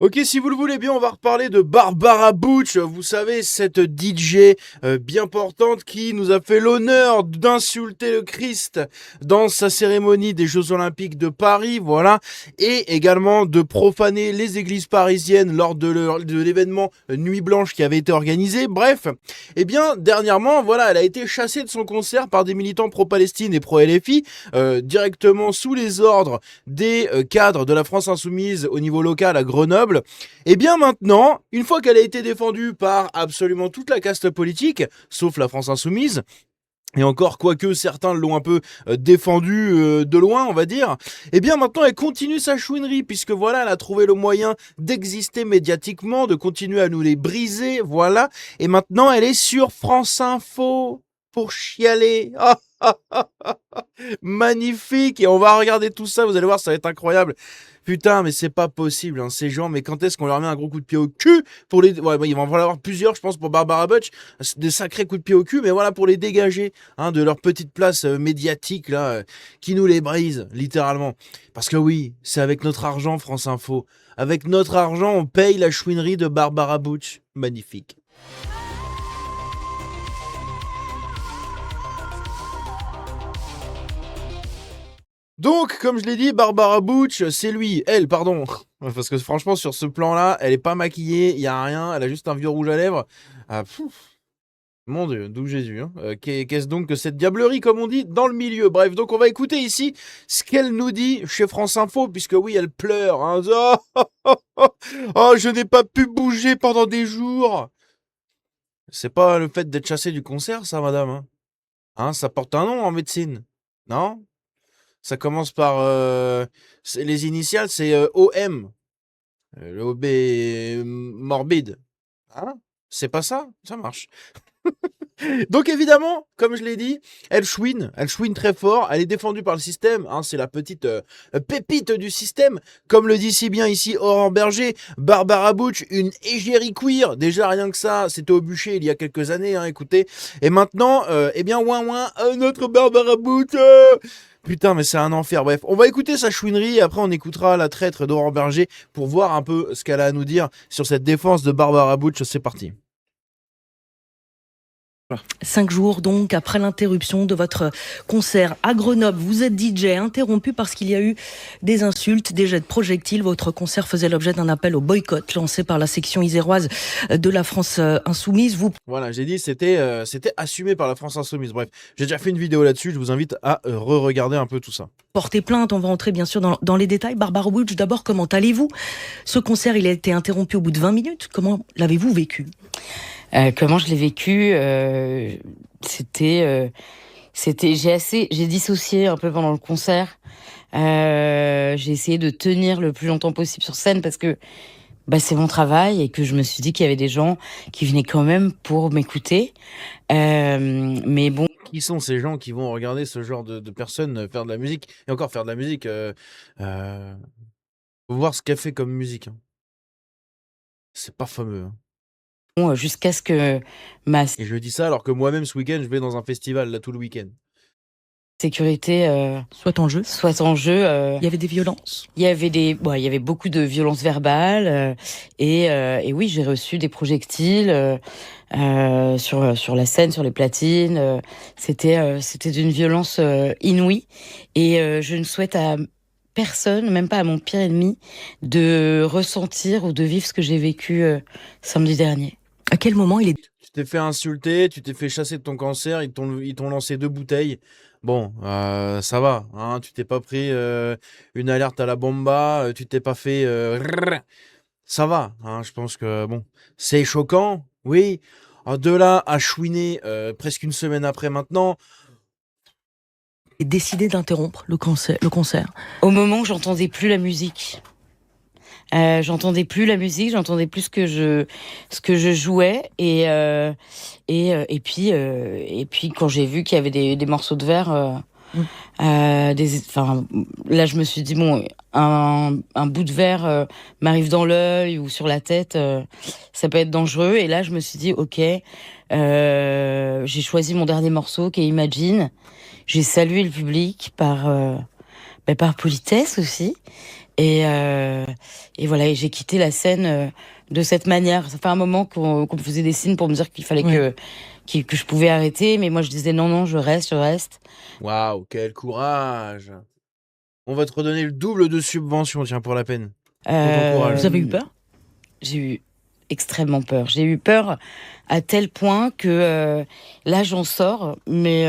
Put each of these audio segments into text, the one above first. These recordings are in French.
Ok, si vous le voulez bien, on va reparler de Barbara Butch. Vous savez, cette DJ bien portante qui nous a fait l'honneur d'insulter le Christ dans sa cérémonie des Jeux Olympiques de Paris, voilà, et également de profaner les églises parisiennes lors de l'événement Nuit Blanche qui avait été organisé. Bref, eh bien, dernièrement, voilà, elle a été chassée de son concert par des militants pro-Palestine et pro-LFI, directement sous les ordres des cadres de la France Insoumise au niveau local à Grenoble. Et bien maintenant, une fois qu'elle a été défendue par absolument toute la caste politique, sauf la France Insoumise, et encore, quoique certains l'ont un peu défendue de loin, on va dire, et bien maintenant elle continue sa chouinerie, puisque voilà, elle a trouvé le moyen d'exister médiatiquement, de continuer à nous les briser, voilà, et maintenant elle est sur France Info pour chialer. Ah, ah, ah, ah, ah. Magnifique. Et on va regarder tout ça, vous allez voir, ça va être incroyable. Putain, mais c'est pas possible, hein, ces gens. Mais quand est-ce qu'on leur met un gros coup de pied au cul pour les. Ouais, bah, il va en falloir plusieurs, je pense, pour Barbara Butch. Des sacrés coups de pied au cul, mais voilà, pour les dégager de leur petite place médiatique, là, qui nous les brise, littéralement. Parce que oui, c'est avec notre argent, France Info. Avec notre argent, on paye la chouinerie de Barbara Butch. Magnifique. Donc, comme je l'ai dit, Barbara Butch, c'est lui, elle, pardon. Parce que franchement, sur ce plan-là, elle est pas maquillée, il y a rien, elle a juste un vieux rouge à lèvres. Ah, mon Dieu, d'où Jésus. Hein. Qu'est-ce donc que cette diablerie, comme on dit, dans le milieu. Bref, donc on va écouter ici ce qu'elle nous dit chez France Info, puisque oui, elle pleure. Hein. Oh, je n'ai pas pu bouger pendant des jours. C'est pas le fait d'être chassé du concert, ça, madame. Hein, ça porte un nom en médecine. Non? Ça commence par les initiales, c'est OM. Le OB morbide. Hein? C'est pas ça? Ça marche. Donc évidemment, comme je l'ai dit, elle chouine très fort, elle est défendue par le système, hein, c'est la petite pépite du système, comme le dit si bien ici Aurore Berger, Barbara Butch, une égérie queer, déjà rien que ça, c'était au bûcher il y a quelques années, hein, écoutez, et maintenant, eh bien, ouin, notre Barbara Butch, putain, mais c'est un enfer. Bref, on va écouter sa chouinerie et après on écoutera la traître d'Aurore Berger pour voir un peu ce qu'elle a à nous dire sur cette défense de Barbara Butch. C'est parti. 5 jours donc après l'interruption de votre concert à Grenoble, vous êtes DJ interrompu parce qu'il y a eu des insultes, des jets de projectiles. Votre concert faisait l'objet d'un appel au boycott lancé par la section iséroise de la France Insoumise. Vous Voilà, j'ai dit c'était assumé par la France Insoumise. Bref, j'ai déjà fait une vidéo là-dessus, je vous invite à re-regarder un peu tout ça. portez plainte, on va entrer bien sûr dans les détails. Barbara Butch, d'abord, comment allez-vous? Ce concert, il a été interrompu au bout de 20 minutes. Comment l'avez-vous vécu? Comment je l'ai vécu, j'ai dissocié un peu pendant le concert. J'ai essayé de tenir le plus longtemps possible sur scène parce que c'est mon travail et que je me suis dit qu'il y avait des gens qui venaient quand même pour m'écouter. Mais bon. Qui sont ces gens qui vont regarder ce genre de personnes faire de la musique? Et encore faire de la musique, faut voir ce qu'elle fait comme musique. Hein. C'est pas fameux. Hein. Jusqu'à ce que ma Et je dis ça alors que moi-même ce week-end, je vais dans un festival là tout le week-end. sécurité Soit en jeu. Il y avait des violences. Il y avait beaucoup de violences verbales et oui, j'ai reçu des projectiles sur la scène, sur les platines. C'était d'une violence inouïe et je ne souhaite à personne, même pas à mon pire ennemi, de ressentir ou de vivre ce que j'ai vécu samedi dernier. À quel moment il est... Tu t'es fait insulter, tu t'es fait chasser de ton cancer, ils t'ont lancé 2 bouteilles. Bon, ça va, hein, tu t'es pas pris une alerte à la bomba, tu t'es pas fait... ça va, hein, je pense que, bon, c'est choquant, oui. De là à chouiner presque une semaine après maintenant... décidé d'interrompre le concert. Au moment où j'entendais plus la musique. J'entendais plus la musique, j'entendais plus ce que je jouais et puis quand j'ai vu qu'il y avait des morceaux de verre, là je me suis dit bon, un bout de verre m'arrive dans l'œil ou sur la tête, ça peut être dangereux. Et là je me suis dit ok, j'ai choisi mon dernier morceau qui est Imagine. J'ai salué le public par politesse aussi. Et, voilà, et j'ai quitté la scène de cette manière. Ça fait un moment qu'on me faisait des signes pour me dire qu'il fallait que je pouvais arrêter, mais moi je disais non, je reste. Waouh, quel courage! On va te redonner le double de subvention, tiens, pour la peine. Pour ton courage. Vous avez eu peur? J'ai eu extrêmement peur. J'ai eu peur à tel point que là j'en sors, mais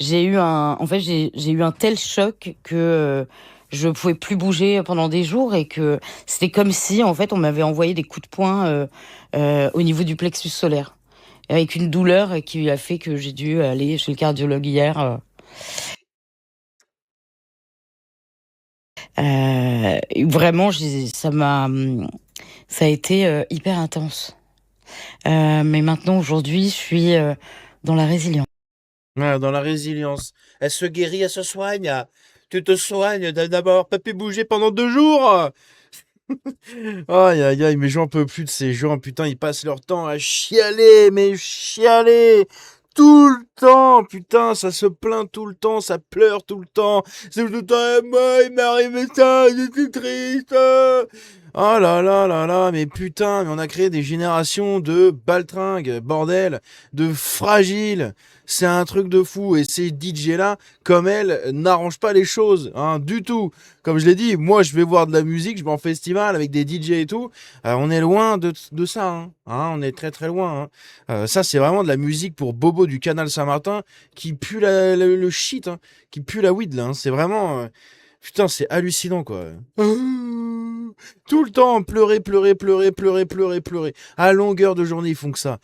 j'ai eu un tel choc que je pouvais plus bouger pendant des jours et que c'était comme si en fait on m'avait envoyé des coups de poing au niveau du plexus solaire, avec une douleur qui a fait que j'ai dû aller chez le cardiologue hier. Vraiment, ça a été hyper intense. Mais maintenant, aujourd'hui, je suis dans la résilience. Ouais, dans la résilience. Elle se guérit, elle se soigne. Tu te soignes d'abord pas pu bouger pendant 2 jours. Aïe, aïe, aïe, mais j'en peux plus de ces gens. Putain, ils passent leur temps à chialer, mais chialer tout le temps. Putain, ça se plaint tout le temps, ça pleure tout le temps. C'est tout le temps, moi, il m'est arrivé ça, j'étais triste. Oh là là là là, mais putain, mais on a créé des générations de baltringues, bordel, de fragiles. C'est un truc de fou. Et ces DJ-là, comme elle, n'arrangent pas les choses, hein, du tout. Comme je l'ai dit, moi, je vais voir de la musique, je vais en festival avec des DJ et tout. On est loin de ça, hein. Hein, on est très très loin, hein. Ça, c'est vraiment de la musique pour Bobo du Canal Saint-Martin qui pue le shit, hein, qui pue la weed, là, hein. C'est vraiment... putain, c'est hallucinant, quoi. Tout le temps, pleurer, pleurer, pleurer, pleurer, pleurer, pleurer. À longueur de journée, ils font que ça.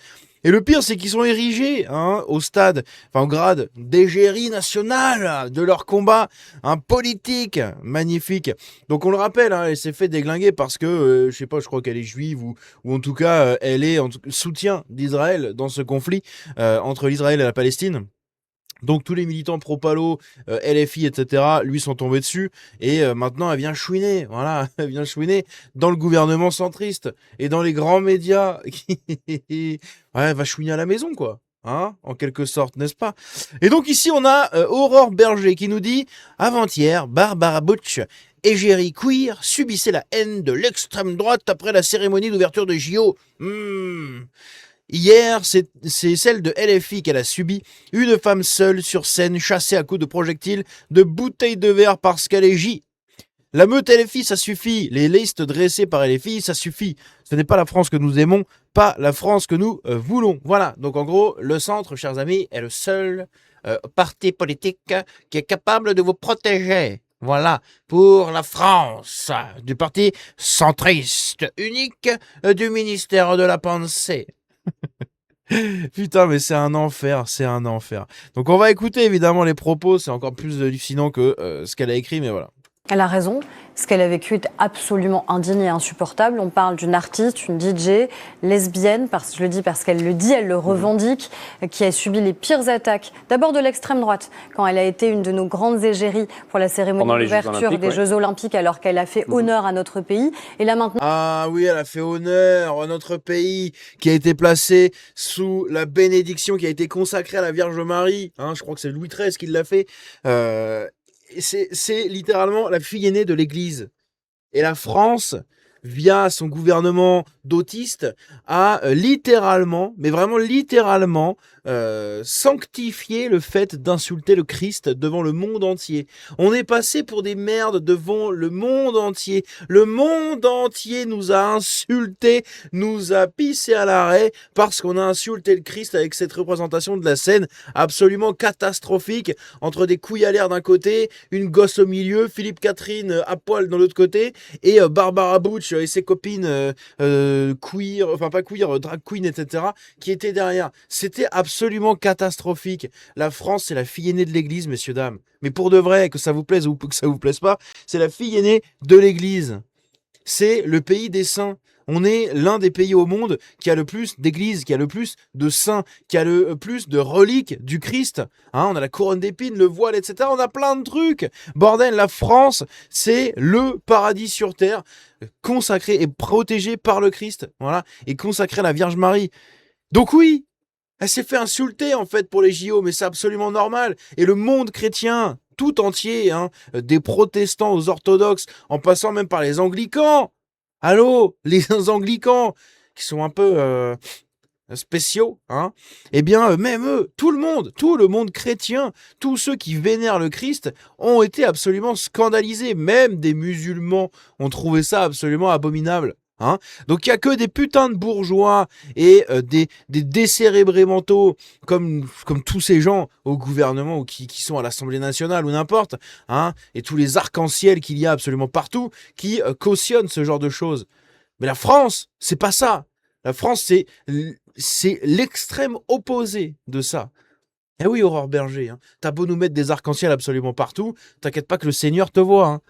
Et le pire, c'est qu'ils sont érigés, hein, au stade, enfin au grade d'égérie nationale de leur combat, un politique magnifique. Donc on le rappelle, hein, elle s'est fait déglinguer parce que, je sais pas, je crois qu'elle est juive ou en tout cas, elle est en soutien d'Israël dans ce conflit entre l'Israël et la Palestine. Donc tous les militants pro-Palo, LFI, etc., lui sont tombés dessus. Et maintenant, elle vient chouiner. Voilà, elle vient chouiner dans le gouvernement centriste et dans les grands médias. Ouais, elle va chouiner à la maison, quoi. Hein, en quelque sorte, n'est-ce pas? Et donc ici, on a Aurore Berger qui nous dit « Avant-hier, Barbara Butch et Jerry Queer subissaient la haine de l'extrême droite après la cérémonie d'ouverture de JO. Hier, c'est celle de LFI qu'elle a subi. Une femme seule sur scène, chassée à coups de projectiles, de bouteilles de verre parce qu'elle est J. La meute LFI, ça suffit. Les listes dressées par LFI, ça suffit. Ce n'est pas la France que nous aimons, pas la France que nous voulons. Voilà. Donc en gros, le centre, chers amis, est le seul parti politique qui est capable de vous protéger. Voilà, pour la France, du parti centriste unique du ministère de la Pensée. Putain, mais c'est un enfer, c'est un enfer. Donc on va écouter évidemment les propos, c'est encore plus hallucinant que ce qu'elle a écrit, mais voilà. Elle a raison. Ce qu'elle a vécu est absolument indigne et insupportable. On parle d'une artiste, une DJ, lesbienne, je le dis parce qu'elle le dit, elle le revendique, qui a subi les pires attaques. D'abord de l'extrême droite, quand elle a été une de nos grandes égéries pour la cérémonie d'ouverture des Jeux Olympiques, alors qu'elle a fait honneur à notre pays. Et là maintenant... Ah oui, elle a fait honneur à notre pays, qui a été placé sous la bénédiction, qui a été consacrée à la Vierge Marie. Hein, je crois que c'est Louis XIII qui l'a fait. C'est littéralement la fille aînée de l'Église. Et la France, via son gouvernement d'autistes, a littéralement, mais vraiment littéralement, sanctifié le fait d'insulter le Christ devant le monde entier. On est passé pour des merdes devant le monde entier. Le monde entier nous a insultés, nous a pissé à l'arrêt parce qu'on a insulté le Christ avec cette représentation de la scène absolument catastrophique entre des couilles à l'air d'un côté, une gosse au milieu, Philippe Catherine à poil dans l'autre côté et Barbara Butch et ses copines queer, enfin pas queer, drag queen, etc., qui étaient derrière. C'était absolument catastrophique. La France, c'est la fille aînée de l'Église, messieurs, dames. Mais pour de vrai, que ça vous plaise ou que ça vous plaise pas, c'est la fille aînée de l'Église. C'est le pays des saints. On est l'un des pays au monde qui a le plus d'églises, qui a le plus de saints, qui a le plus de reliques du Christ. Hein, on a la couronne d'épines, le voile, etc. On a plein de trucs. Bordel, la France, c'est le paradis sur terre, consacré et protégé par le Christ. Voilà, et consacré à la Vierge Marie. Donc oui, elle s'est fait insulter en fait pour les JO, mais c'est absolument normal. Et le monde chrétien, tout entier, hein, des protestants aux orthodoxes, en passant même par les anglicans. Allô, les anglicans, qui sont un peu spéciaux, hein. Eh bien, même eux, tout le monde chrétien, tous ceux qui vénèrent le Christ ont été absolument scandalisés. Même des musulmans ont trouvé ça absolument abominable. Hein. Donc il n'y a que des putains de bourgeois et des décérébrés mentaux comme tous ces gens au gouvernement ou qui sont à l'Assemblée nationale ou n'importe, hein, et tous les arcs-en-ciel qu'il y a absolument partout qui cautionnent ce genre de choses. Mais la France, c'est pas ça. La France, c'est l'extrême opposé de ça. Eh oui, Aurore Berger, hein, t'as beau nous mettre des arcs-en-ciel absolument partout, t'inquiète pas que le Seigneur te voit.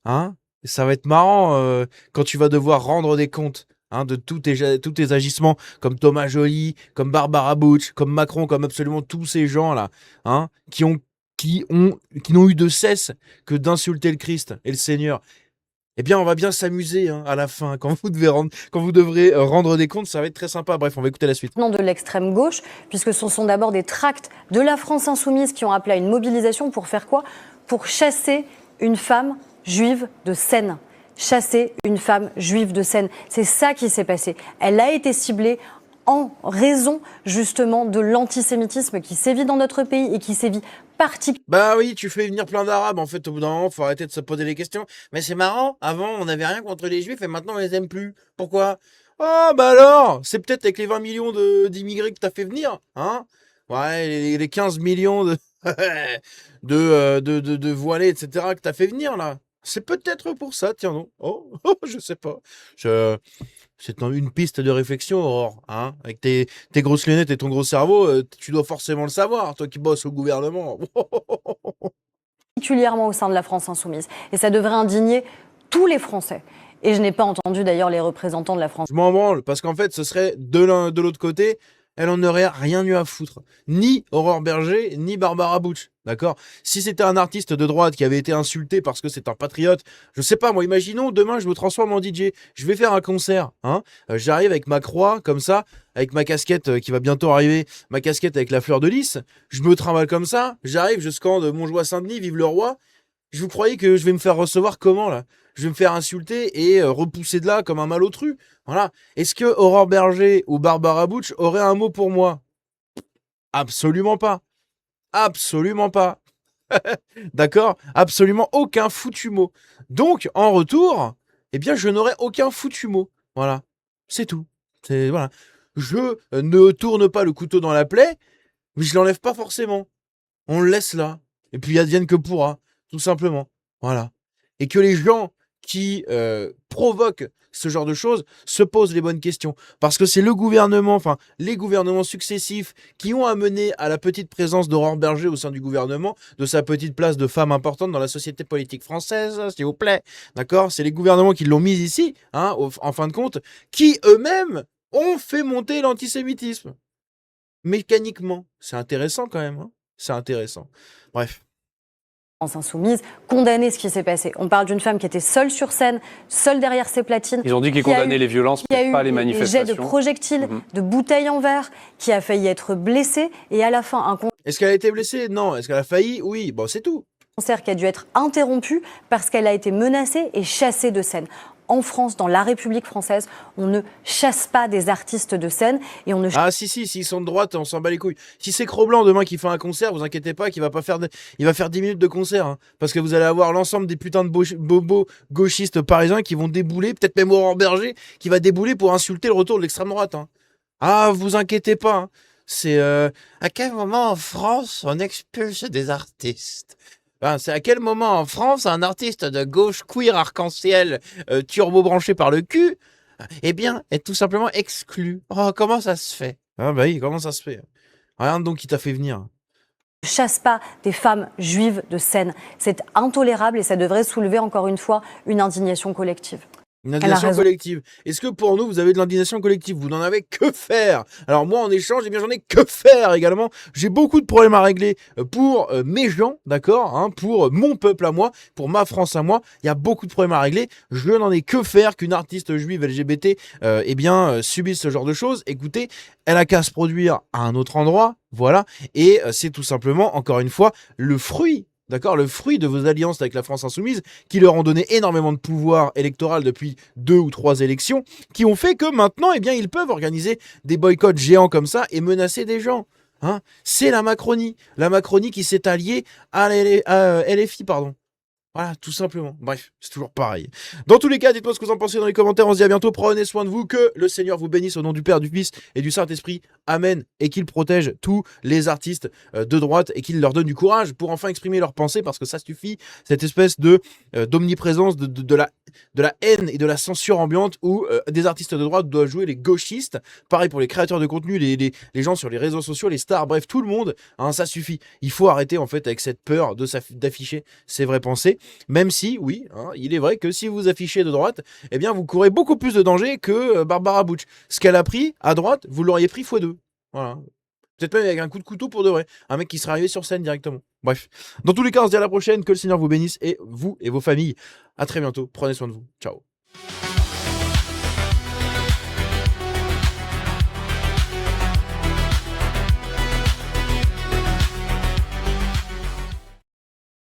Hein. Ça va être marrant quand tu vas devoir rendre des comptes, hein, de tous tes agissements, comme Thomas Joly, comme Barbara Bush, comme Macron, comme absolument tous ces gens-là, hein, qui n'ont eu de cesse que d'insulter le Christ et le Seigneur. Eh bien, on va bien s'amuser, hein, à la fin. Quand vous devrez rendre des comptes, ça va être très sympa. Bref, on va écouter la suite. De l'extrême gauche, puisque ce sont d'abord des tracts de la France insoumise qui ont appelé à une mobilisation pour faire quoi ? Pour chasser une femme juive de Seine. Chasser une femme juive de Seine. C'est ça qui s'est passé. Elle a été ciblée en raison justement de l'antisémitisme qui sévit dans notre pays et qui sévit particulièrement. Bah oui, tu fais venir plein d'Arabes, en fait, au bout d'un moment, faut arrêter de se poser les questions. Mais c'est marrant, avant, on n'avait rien contre les Juifs et maintenant, on les aime plus. Pourquoi ? Oh, bah alors, c'est peut-être avec les 20 millions d'immigrés que t'as fait venir, hein ? Ouais, les 15 millions de voilés, etc., que t'as fait venir, là. C'est peut-être pour ça, tiens non. Oh, je sais pas. C'est une piste de réflexion, Aurore. Hein, avec tes grosses lunettes et ton gros cerveau, tu dois forcément le savoir, toi qui bosses au gouvernement. Particulièrement au sein de la France insoumise. Et ça devrait indigner tous les Français. Et je n'ai pas entendu d'ailleurs les représentants de la France. Je m'en branle, parce qu'en fait, ce serait de l'autre côté, elle en aurait rien eu à foutre. Ni Aurore Berger, ni Barbara Bush. D'accord ? Si c'était un artiste de droite qui avait été insulté parce que c'est un patriote, je sais pas, moi, imaginons, demain, je me transforme en DJ. Je vais faire un concert, hein. J'arrive avec ma croix, comme ça, avec ma casquette qui va bientôt arriver, ma casquette avec la fleur de lys. Je me trimballe comme ça. J'arrive, je scande Montjoie Saint-Denis, vive le roi. Je vous croyais que je vais me faire recevoir comment, là ? Je vais me faire insulter et repousser de là comme un malotru. Voilà. Est-ce que Aurore Berger ou Barbara Bush auraient un mot pour moi ? Absolument pas. Absolument pas. D'accord ? Absolument aucun foutu mot. Donc, en retour, eh bien, je n'aurai aucun foutu mot. Voilà. C'est tout. Voilà. Je ne tourne pas le couteau dans la plaie, mais je l'enlève pas forcément. On le laisse là. Et puis, advienne que pourra. Tout simplement. Voilà. Et que les gens qui provoquent ce genre de choses se posent les bonnes questions. Parce que c'est le gouvernement, enfin les gouvernements successifs qui ont amené à la petite présence d'Aurore Berger au sein du gouvernement, de sa petite place de femme importante dans la société politique française, s'il vous plaît. D'accord ? C'est les gouvernements qui l'ont mise ici, hein, en fin de compte, qui eux-mêmes ont fait monter l'antisémitisme. Mécaniquement. C'est intéressant quand même. Hein, c'est intéressant. Bref. Insoumise, condamner ce qui s'est passé. On parle d'une femme qui était seule sur scène, seule derrière ses platines. Ils ont dit qu'ils condamnaient les violences, mais pas les manifestations. Des jets de projectiles, de bouteilles en verre, qui a failli être blessée. Et à la fin, un Est-ce qu'elle a été blessée ? Non. Est-ce qu'elle a failli ? Oui. Bon, c'est tout. Concert qui a dû être interrompu parce qu'elle a été menacée et chassée de scène. En France, dans la République française, on ne chasse pas des artistes de scène et on ne. Ah si, s'ils sont de droite, on s'en bat les couilles. Si c'est Cro-Blanc demain qui fait un concert, vous inquiétez pas qu'il va pas faire il va faire 10 minutes de concert, hein, parce que vous allez avoir l'ensemble des putains de bobos gauchistes parisiens qui vont débouler, peut-être même Aurore Berger qui va débouler pour insulter le retour de l'extrême droite. Hein. Ah, vous inquiétez pas. Hein. C'est à quel moment en France on expulse des artistes ? Ben, c'est à quel moment en France un artiste de gauche queer arc-en-ciel turbo branché par le cul, eh bien, est tout simplement exclu. Oh, comment ça se fait ? Ah bah oui, comment ça se fait ? Regarde donc qui t'a fait venir. Ne chasse pas des femmes juives de scène. C'est intolérable et ça devrait soulever encore une fois une indignation collective. Une indignation collective. Est-ce que pour nous, vous avez de l'indignation collective ? Vous n'en avez que faire. Alors moi, en échange, eh bien, j'en ai que faire également. J'ai beaucoup de problèmes à régler pour mes gens, d'accord, hein, pour mon peuple à moi, pour ma France à moi. Il y a beaucoup de problèmes à régler. Je n'en ai que faire qu'une artiste juive LGBT subisse ce genre de choses. Écoutez, elle a qu'à se produire à un autre endroit, voilà. Et c'est tout simplement, encore une fois, le fruit D'accord, le fruit de vos alliances avec la France Insoumise, qui leur ont donné énormément de pouvoir électoral depuis 2 ou 3 élections, qui ont fait que maintenant, eh bien, ils peuvent organiser des boycotts géants comme ça et menacer des gens. Hein, c'est la Macronie qui s'est alliée à LFI, pardon. Voilà, tout simplement. Bref, c'est toujours pareil. Dans tous les cas, dites-moi ce que vous en pensez dans les commentaires. On se dit à bientôt. Prenez soin de vous. Que le Seigneur vous bénisse au nom du Père, du Fils et du Saint-Esprit. Amen. Et qu'il protège tous les artistes de droite et qu'il leur donne du courage pour enfin exprimer leurs pensées, parce que ça suffit, cette espèce de d'omniprésence de la haine et de la censure ambiante où des artistes de droite doivent jouer les gauchistes. Pareil pour les créateurs de contenu, les gens sur les réseaux sociaux, les stars, bref, tout le monde. Hein, ça suffit. Il faut arrêter en fait avec cette peur d'afficher ses vraies pensées. Même si, oui, hein, il est vrai que si vous affichez de droite, eh bien vous courez beaucoup plus de danger que Barbara Butch. Ce qu'elle a pris à droite, vous l'auriez pris x2. Voilà. Peut-être même avec un coup de couteau pour de vrai. Un mec qui serait arrivé sur scène directement. Bref. Dans tous les cas, on se dit à la prochaine. Que le Seigneur vous bénisse et vous et vos familles. À très bientôt. Prenez soin de vous. Ciao.